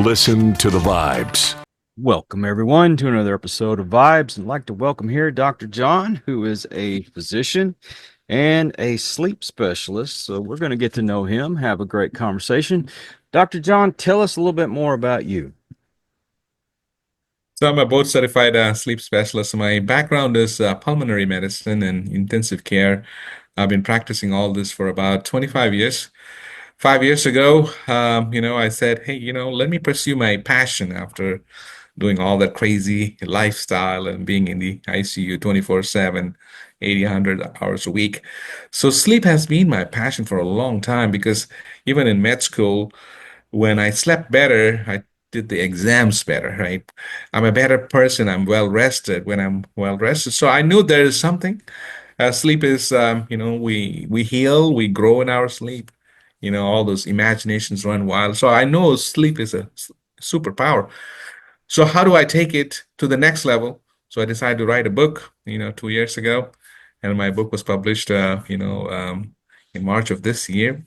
Listen to the vibes. Welcome, everyone, to another episode of Vibes. I'd like to welcome here Dr. John, who is a physician and a sleep specialist. So, we're going to get to know him, have a great conversation. Dr. John, tell us a little bit more about you. So I'm a board certified sleep specialist. My background is pulmonary medicine and intensive care. I've been practicing all this for about 25 years. 5 years ago, I said, hey, let me pursue my passion after doing all that crazy lifestyle and being in the ICU 24/7, 80, 100 hours a week. So sleep has been my passion for a long time because even in med school, when I slept better, I did the exams better, right? I'm a better person. I'm well rested when I'm well rested. So I knew there is something. Sleep is, we heal, we grow in our sleep. All those imaginations run wild. So I know sleep is a superpower. So how do I take it to the next level? So I decided to write a book, 2 years ago, and my book was published, in March of this year.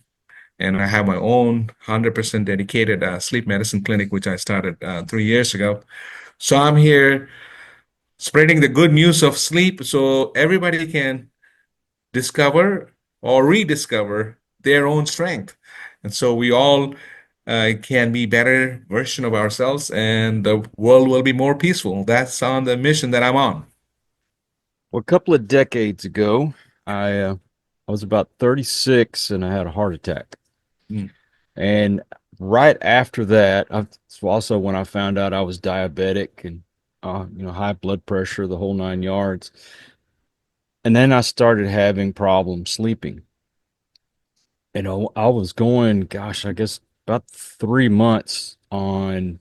And I have my own 100% dedicated sleep medicine clinic, which I started 3 years ago. So I'm here spreading the good news of sleep so everybody can discover or rediscover their own strength. And so we all can be better version of ourselves and the world will be more peaceful. That's on the mission that I'm on. Well, a couple of decades ago, I was about 36 and I had a heart attack. Mm. And right after that, it's also when I found out I was diabetic and, high blood pressure, the whole nine yards. And then I started having problems sleeping. I was going, gosh, I guess about 3 months on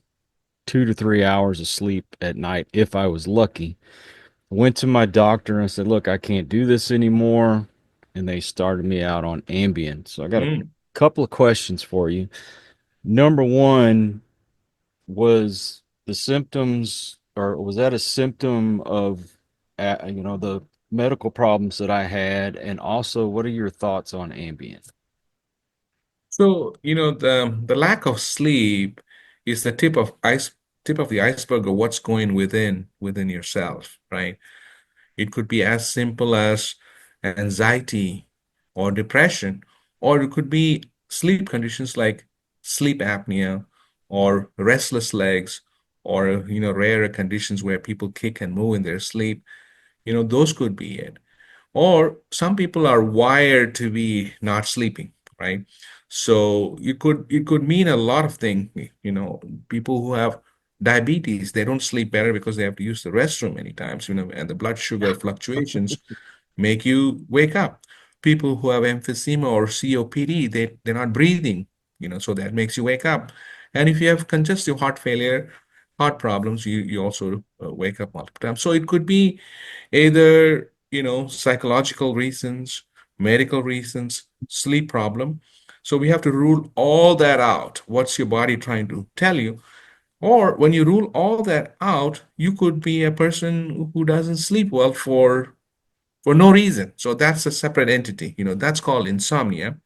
2 to 3 hours of sleep at night if I was lucky. I went to my doctor and I said, look, I can't do this anymore. And they started me out on Ambien. So I got a Mm. couple of questions for you. Number one, was the symptoms, or was that a symptom of, the medical problems that I had? And also, what are your thoughts on Ambien? So, the lack of sleep is the tip of the iceberg of what's going within yourself, right? It could be as simple as anxiety or depression, or it could be sleep conditions like sleep apnea or restless legs, or rarer conditions where people kick and move in their sleep. Those could be it. Or some people are wired to be not sleeping, right? So it could mean a lot of things. People who have diabetes, they don't sleep better because they have to use the restroom many times, and the blood sugar fluctuations make you wake up. People who have emphysema or COPD, they're not breathing, so that makes you wake up. And if you have congestive heart failure, heart problems, you also wake up multiple times. So it could be either, psychological reasons, medical reasons, sleep problem. So we have to rule all that out. What's your body trying to tell you? Or when you rule all that out, you could be a person who doesn't sleep well for no reason. So that's a separate entity. That's called insomnia.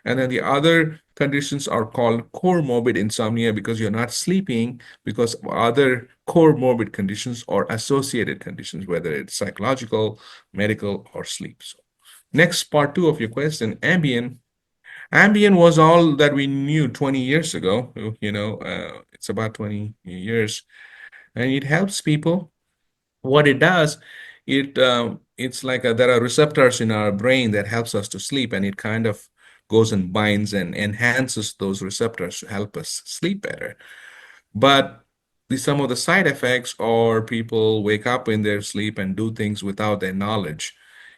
And then the other conditions are called comorbid insomnia because you're not sleeping because of other comorbid conditions or associated conditions, whether it's psychological, medical, or sleep. So next part two of your question, Ambien. Ambien was all that we knew 20 years ago. It's about 20 years, and it helps people. What it does, it's like there are receptors in our brain that helps us to sleep, and it kind of goes and binds and enhances those receptors to help us sleep better. But some of the side effects are people wake up in their sleep and do things without their knowledge.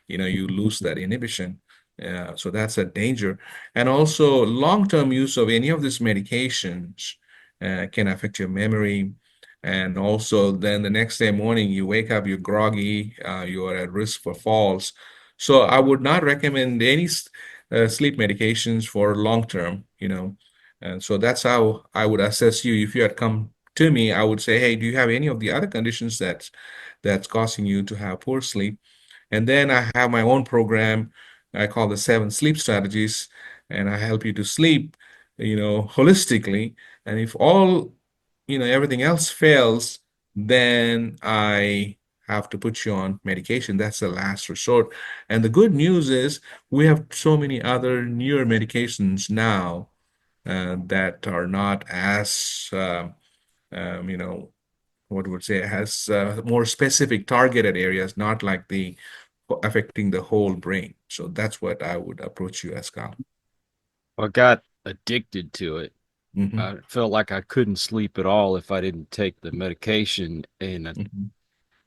You lose that inhibition. So that's a danger. And also, long-term use of any of these medications can affect your memory. And also, then the next day morning, you wake up, you're groggy, you are at risk for falls. So I would not recommend any sleep medications for long term, and so that's how I would assess you. If you had come to me, I would say, hey, do you have any of the other conditions that's causing you to have poor sleep? And then I have my own program I call the 7 sleep strategies, and I help you to sleep, holistically. And if all everything else fails, then I have to put you on medication. That's the last resort. And the good news is we have so many other newer medications now that are not as you know, what would say has more specific targeted areas, not like the affecting the whole brain. So that's what I would approach you as, Carl. I got addicted to it. Hmm. I felt like I couldn't sleep at all if I didn't take the medication. And Hmm.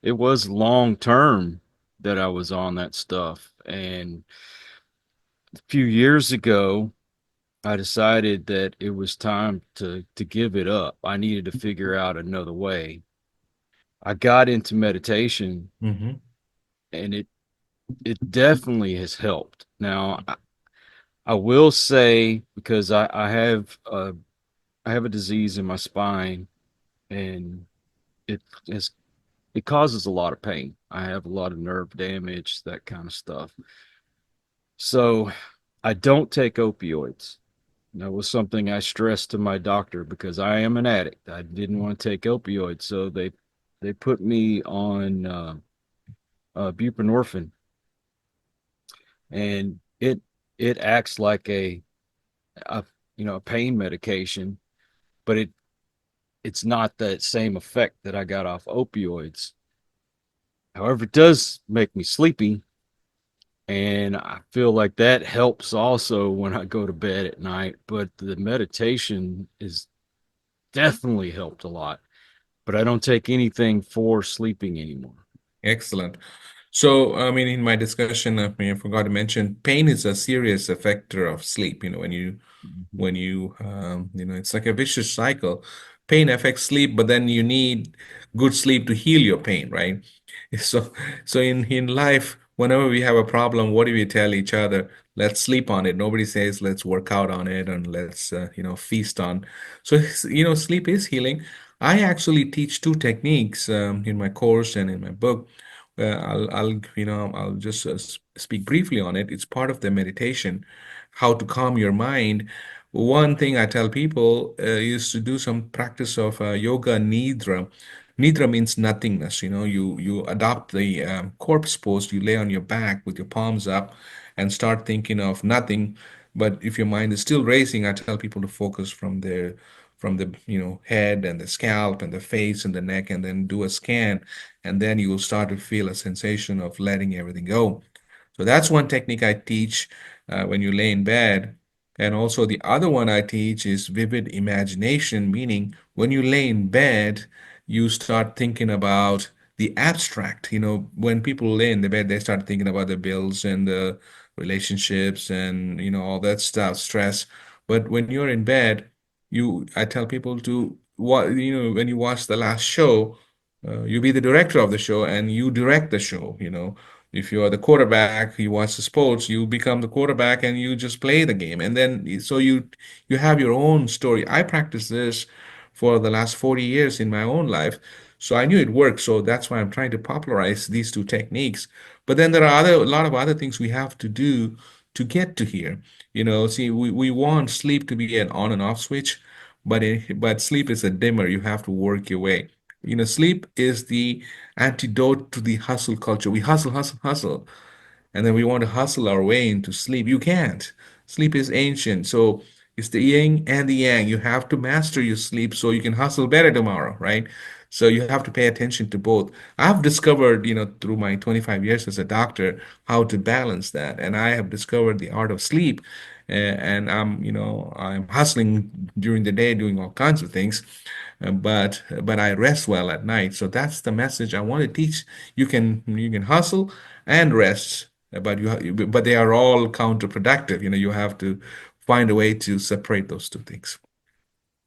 it was long term that I was on that stuff. And a few years ago, I decided that it was time to give it up. I needed to figure out another way. I got into meditation Hmm. and it definitely has helped. Now, I will say because I have a disease in my spine and it has it causes a lot of pain. I have a lot of nerve damage, that kind of stuff. So I don't take opioids. That was something I stressed to my doctor because I am an addict. I didn't want to take opioids, so they put me on buprenorphine, and it acts like a a pain medication, but it's not that same effect that I got off opioids. However, it does make me sleepy, and I feel like that helps also when I go to bed at night. But the meditation is definitely helped a lot. But I don't take anything for sleeping anymore. Excellent. So, I mean, in my discussion, I forgot to mention, pain is a serious affector of sleep. Mhm. when you it's like a vicious cycle. Pain affects sleep, but then you need good sleep to heal your pain, right? So, so in life, whenever we have a problem, what do we tell each other? Let's sleep on it. Nobody says let's work out on it and let's feast on. So, sleep is healing. I actually teach two techniques in my course and in my book. I'll just speak briefly on it. It's part of the meditation, how to calm your mind. One thing I tell people is to do some practice of yoga nidra. Nidra means nothingness. You adopt the corpse pose. You lay on your back with your palms up and start thinking of nothing. But if your mind is still racing, I tell people to focus from the head and the scalp and the face and the neck, and then do a scan, and then you will start to feel a sensation of letting everything go. So that's one technique I teach when you lay in bed. And also the other one I teach is vivid imagination, meaning when you lay in bed, you start thinking about the abstract. When people lay in the bed, they start thinking about the bills and the relationships and all that stuff, stress. But when you're in bed, I tell people to when you watch the last show, you be the director of the show and you direct the show. If you are the quarterback, you watch the sports, you become the quarterback and you just play the game. And then so you have your own story. I practice this for the last 40 years in my own life. So I knew it worked. So that's why I'm trying to popularize these two techniques. But then there are a lot of other things we have to do to get to here. See, we want sleep to be an on and off switch, but sleep is a dimmer. You have to work your way. Sleep is the antidote to the hustle culture. We hustle, hustle, hustle, and then we want to hustle our way into sleep. You can't. Sleep is ancient. So it's the yin and the yang. You have to master your sleep so you can hustle better tomorrow, right? So you have to pay attention to both. I've discovered, through my 25 years as a doctor, how to balance that. And I have discovered the art of sleep. And I'm hustling during the day, doing all kinds of things. But I rest well at night. So that's the message I want to teach. You can hustle and rest, but they are all counterproductive. You have to find a way to separate those two things.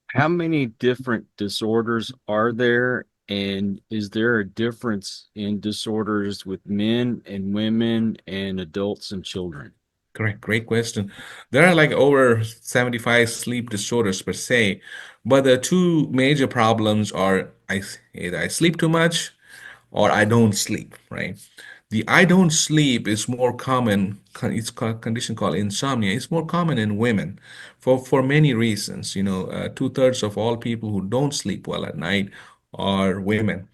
How many different disorders are there? And is there a difference in disorders with men and women and adults and children? Correct. Great question. There are like over 75 sleep disorders per se, but the two major problems are either I sleep too much or I don't sleep, right? The I don't sleep is more common. It's a condition called insomnia. It's more common in women for many reasons. Two-thirds of all people who don't sleep well at night are women.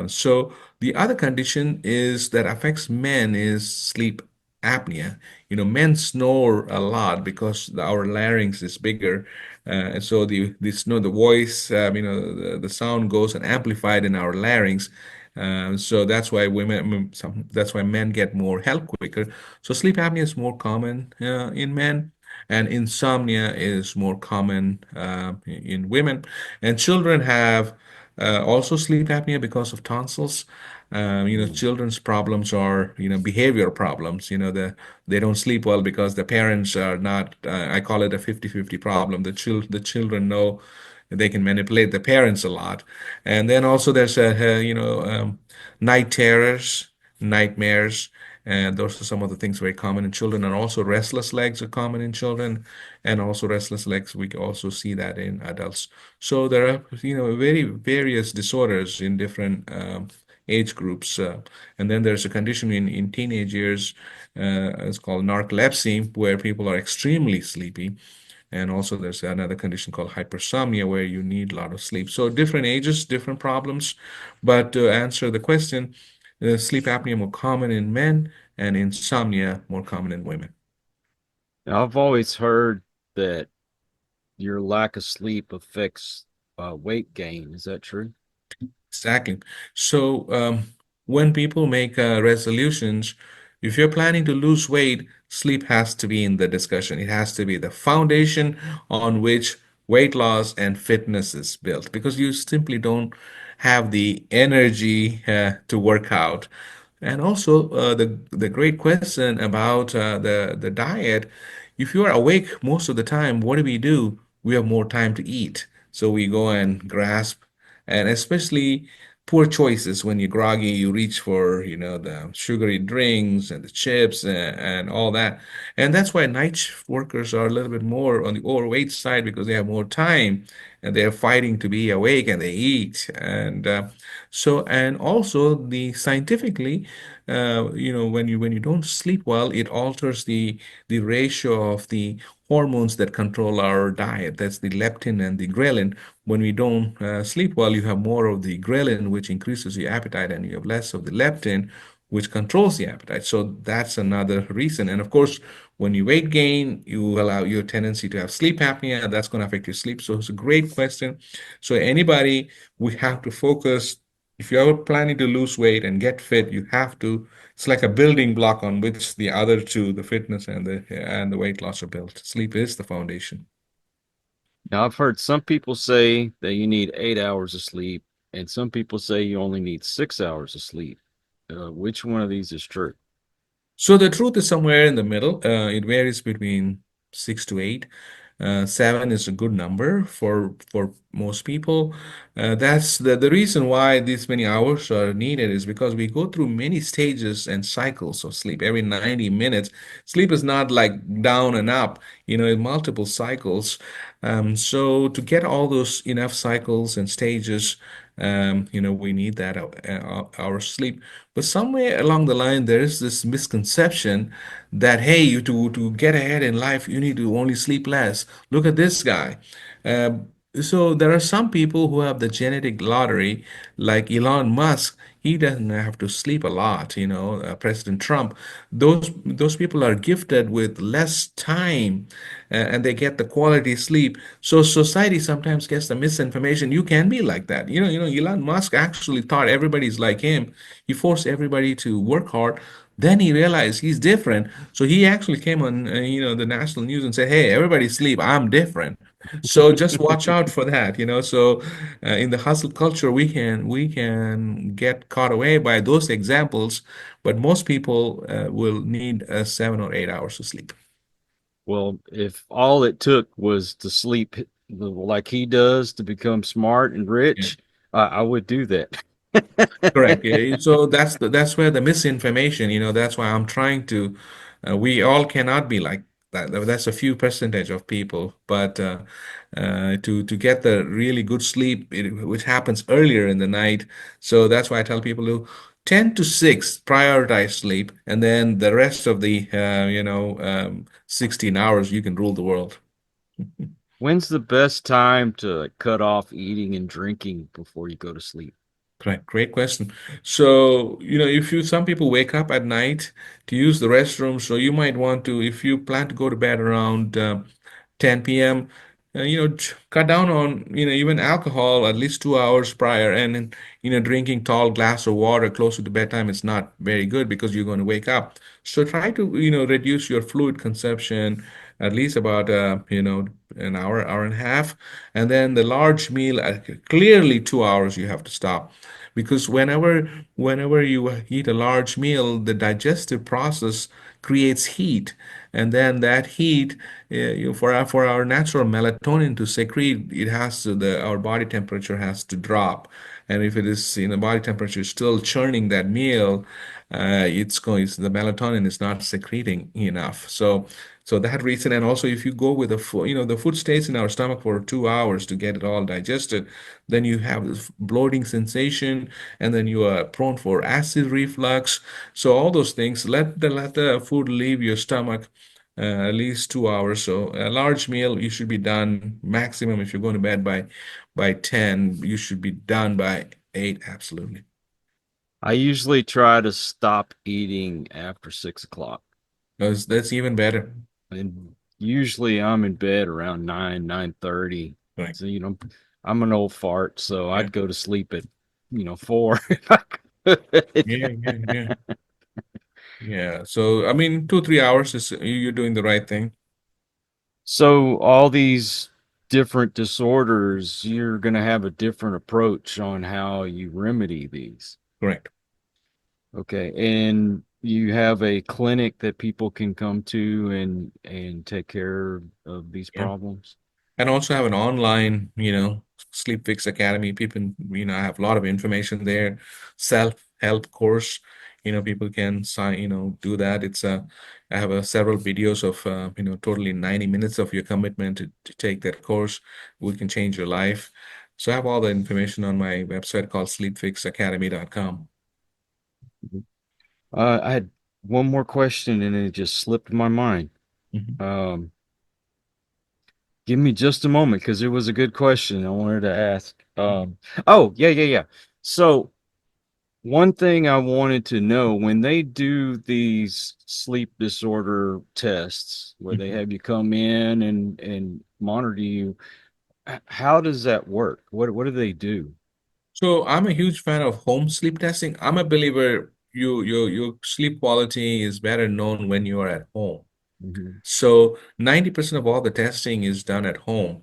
So the other condition is that affects men is sleep apnea. Men snore a lot because our larynx is bigger, and so the voice, the sound goes and amplified in our larynx. So that's why that's why men get more help quicker. So sleep apnea is more common in men, and insomnia is more common in women. And children have also sleep apnea because of tonsils. Children's problems are, behavioral problems. They don't sleep well because the parents are not, I call it a 50-50 problem. The children know they can manipulate the parents a lot. And then also there's night terrors, nightmares, and those are some of the things very common in children. And also restless legs are common in children, and also restless legs, we can also see that in adults. So there are, very various disorders in different age groups. And then there's a condition in teenage years, it's called narcolepsy, where people are extremely sleepy. And also there's another condition called hypersomnia where you need a lot of sleep. So different ages, different problems. But to answer the question, sleep apnea more common in men and insomnia more common in women. Now, I've always heard that your lack of sleep affects weight gain. Is that true? Exactly. So when people make resolutions, if you're planning to lose weight, sleep has to be in the discussion. It has to be the foundation on which weight loss and fitness is built because you simply don't have the energy to work out. And also the great question about the diet. If you are awake most of the time, what do? We have more time to eat. So we go and grasp, and especially poor choices when you're groggy, you reach for, the sugary drinks and the chips and all that. And that's why night shift workers are a little bit more on the overweight side because they have more time and they're fighting to be awake and they eat. And also the scientifically, when you don't sleep well, it alters the ratio of the hormones that control our diet. That's the leptin and the ghrelin. When we don't sleep well, you have more of the ghrelin, which increases your appetite, and you have less of the leptin, which controls the appetite. So that's another reason. And of course, when you weight gain, you allow your tendency to have sleep apnea, and that's going to affect your sleep. So it's a great question. So anybody, we have to focus. If you're planning to lose weight and get fit, you have to. It's like a building block on which the other two, the fitness and the weight loss, are built. Sleep is the foundation. Now, I've heard some people say that you need 8 hours of sleep, and some people say you only need 6 hours of sleep. Which one of these is true? So the truth is somewhere in the middle. It varies between 6 to 8. Seven is a good number for most people. That's the reason why these many hours are needed is because we go through many stages and cycles of sleep. Every 90 minutes, sleep is not like down and up, in multiple cycles. So to get all those enough cycles and stages, we need that hour sleep. But somewhere along the line, there is this misconception that, hey, to get ahead in life, you need to only sleep less. Look at this guy. Uh, so there are some people who have the genetic lottery, like Elon Musk. He doesn't have to sleep a lot, President Trump. Those people are gifted with less time, and they get the quality sleep. So society sometimes gets the misinformation. You can be like that. Elon Musk actually thought everybody's like him. He forced everybody to work hard. Then he realized he's different. So he actually came on, the national news and said, "Hey, everybody sleep. I'm different." So just watch out for that. So in the hustle culture, we can get caught away by those examples, but most people will need 7 or 8 hours of sleep. Well, if all it took was to sleep like he does to become smart and Yeah. rich, I would do that. Correct. Yeah. So that's where the misinformation, that's why I'm trying to, we all cannot be like that. That's a few percentage of people, but to get the really good sleep, which happens earlier in the night. So that's why I tell people to 10 to 6 prioritize sleep, and then the rest of the 16 hours you can rule the world. When's the best time to like, cut off eating and drinking before you go to sleep? Great question. So, if some people wake up at night to use the restroom, so you might want to, if you plan to go to bed around 10 p.m., cut down on, even alcohol at least 2 hours prior. And then, drinking tall glass of water closer to bedtime is not very good because you're going to wake up. So try to, reduce your fluid consumption at least about, an hour and a half. And then the large meal, clearly 2 hours you have to stop because whenever you eat a large meal, the digestive process creates heat, and then that heat, for our natural melatonin to secrete, it has to the our body temperature has to drop, and if it is in the body temperature still churning that meal, the melatonin is not secreting enough. So that reason, and also if you go with the food, the food stays in our stomach for 2 hours to get it all digested, then you have this bloating sensation, and then you are prone for acid reflux. So all those things, let the food leave your stomach at least 2 hours. So a large meal, you should be done maximum if you're going to bed by 10, you should be done by 8, absolutely. I usually try to stop eating after 6 o'clock. That's even better. And usually I'm in bed around 9:30. Right. So, I'm an old fart, so Yeah. I'd go to sleep at, 4 if I could. Yeah, yeah, yeah. Yeah. So, I mean, 2, 3 hours is you're doing the right thing. So all these different disorders, you're going to have a different approach on how you remedy these. Correct. Okay. And you have a clinic that people can come to and take care of these Yeah. problems. And also have an online, Sleep Fix Academy. People, have a lot of information there. Self-help course, people can sign, do that. I have several videos of, totally 90 minutes of your commitment to take that course. We can change your life. So I have all the information on my website called sleepfixacademy.com. I had one more question and it just slipped my mind. Mhm. Um, Give me just a moment because it was a good question I wanted to ask. Oh, yeah, yeah, yeah. So one thing I wanted to know when they do these sleep disorder tests where they Mhm. have you come in and monitor you, how does that work? What do they do? So I'm a huge fan of home sleep testing. I'm a believer your sleep quality is better known when you are at home. Mhm. So 90% of all the testing is done at home.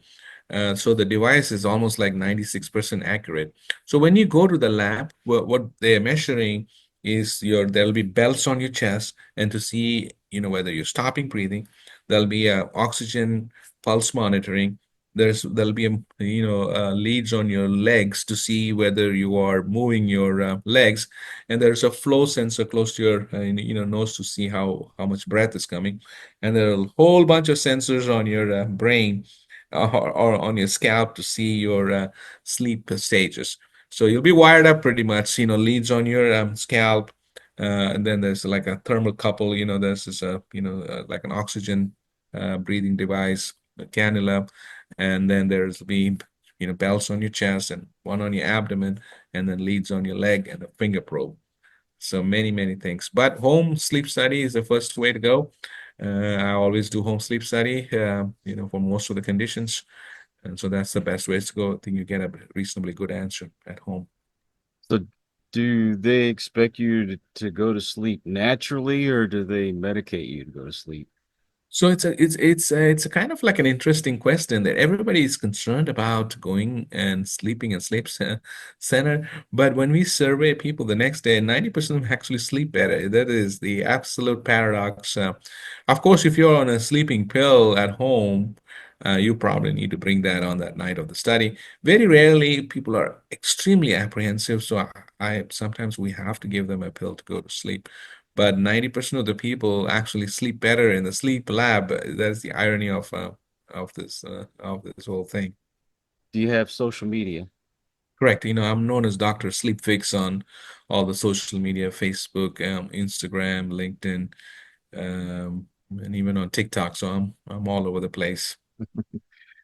So the device is almost like 96% accurate. So when you go to the lab, what they're measuring is there'll be belts on your chest, and to see, whether you're stopping breathing, there'll be a oxygen pulse monitoring. There'll be leads on your legs to see whether you are moving your legs, and there's a flow sensor close to your nose to see how much breath is coming, and there are a whole bunch of sensors on your brain, or on your scalp to see your sleep stages. So you'll be wired up pretty much, leads on your scalp. And then there's like a thermocouple, there's this, like an oxygen breathing device, a cannula. And then there's the, belts on your chest and one on your abdomen, and then leads on your leg and a finger probe. So many, many things. But home sleep study is the first way to go. I always do home sleep study, for most of the conditions. And so that's the best way to go. I think you get a reasonably good answer at home. So do they expect you to go to sleep naturally or do they medicate you to go to sleep? So it's a kind of like an interesting question that everybody is concerned about going and sleeping in center. But when we survey people the next day, 90% of them actually sleep better. That is the absolute paradox. Of course, if you're on a sleeping pill at home, you probably need to bring that on that night of the study. Very rarely, people are extremely apprehensive, so I sometimes we have to give them a pill to go to sleep. But 90% of the people actually sleep better in the sleep lab. That's the irony of this whole thing. Do you have social media? Correct. I'm known as Dr. Sleep Fix on all the social media, Facebook, Instagram, LinkedIn, and even on TikTok. So I'm all over the place.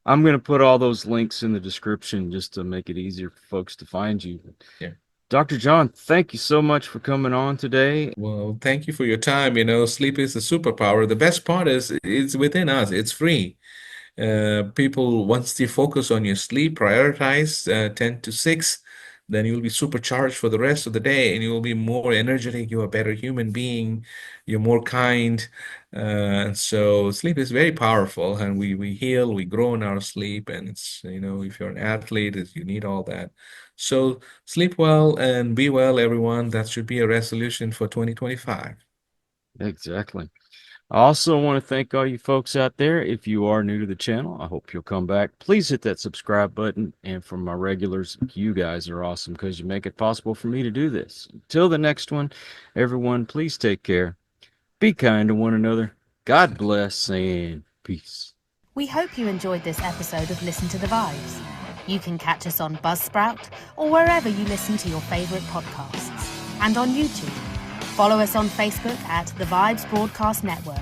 I'm going to put all those links in the description just to make it easier for folks to find you. Yeah. Dr. John, thank you so much for coming on today. Well, thank you for your time. Sleep is a superpower. The best part is it's within us. It's free. People, once you focus on your sleep, prioritize 10 to 6, then you'll be supercharged for the rest of the day and you'll be more energetic. You're a better human being. You're more kind. So sleep is very powerful and we heal, we grow in our sleep. And if you're an athlete, you need all that. So sleep well and be well, everyone. That should be a resolution for 2025. Exactly. I also want to thank all you folks out there. If you are new to the channel, I hope you'll come back. Please hit that subscribe button. And for my regulars, you guys are awesome because you make it possible for me to do this. Until the next one, everyone, please take care. Be kind to one another. God bless and peace. We hope you enjoyed this episode of Listen to the Vibes. You can catch us on Buzzsprout or wherever you listen to your favorite podcasts, and on YouTube. Follow us on Facebook at The Vibes Broadcast Network